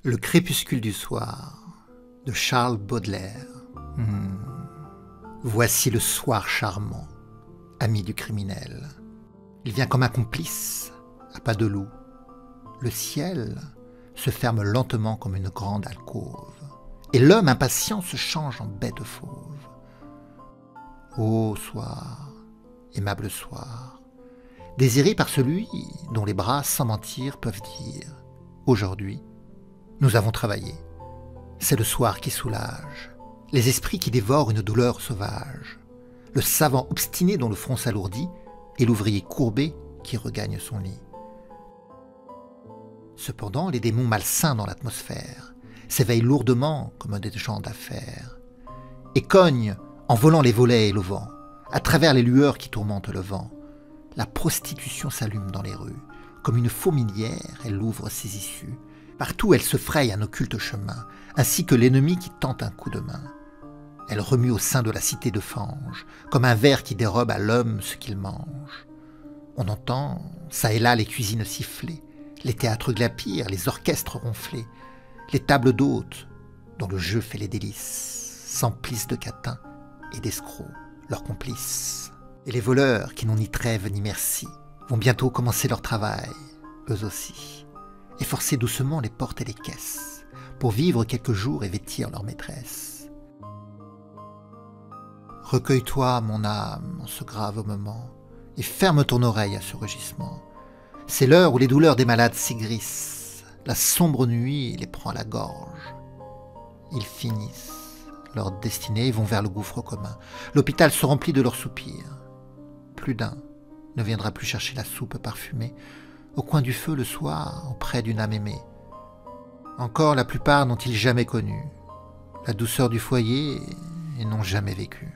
Le crépuscule du soir de Charles Baudelaire. Voici le soir charmant, ami du criminel. Il vient comme un complice, à pas de loup. Le ciel se ferme lentement comme une grande alcôve, et l'homme impatient se change en bête fauve. Ô soir, aimable soir, désiré par celui dont les bras, sans mentir, peuvent dire « Aujourd'hui, nous avons travaillé ». C'est le soir qui soulage, les esprits qui dévorent une douleur sauvage, le savant obstiné dont le front s'alourdit, et l'ouvrier courbé qui regagne son lit. Cependant, les démons malsains dans l'atmosphère s'éveillent lourdement comme des gens d'affaires, et cognent, en volant les volets et le vent, à travers les lueurs qui tourmentent le vent. La prostitution s'allume dans les rues, comme une fourmilière, elle ouvre ses issues. Partout elle se fraye un occulte chemin, ainsi que l'ennemi qui tente un coup de main. Elle remue au sein de la cité de fange, comme un ver qui dérobe à l'homme ce qu'il mange. On entend, çà et là, les cuisines siffler, les théâtres glapir, les orchestres ronfler, les tables d'hôtes, dont le jeu fait les délices, s'emplissent de catins et d'escrocs, leurs complices. Et les voleurs, qui n'ont ni trêve ni merci, vont bientôt commencer leur travail, eux aussi, et forcer doucement les portes et les caisses, pour vivre quelques jours et vêtir leur maîtresse. Recueille-toi, mon âme, en ce grave moment, et ferme ton oreille à ce rugissement. C'est l'heure où les douleurs des malades s'aigrissent, la sombre nuit les prend à la gorge. Ils finissent, leur destinée vont vers le gouffre commun. L'hôpital se remplit de leurs soupirs. Plus d'un ne viendra plus chercher la soupe parfumée au coin du feu le soir auprès d'une âme aimée. Encore la plupart n'ont-ils jamais connu la douceur du foyer et n'ont jamais vécu.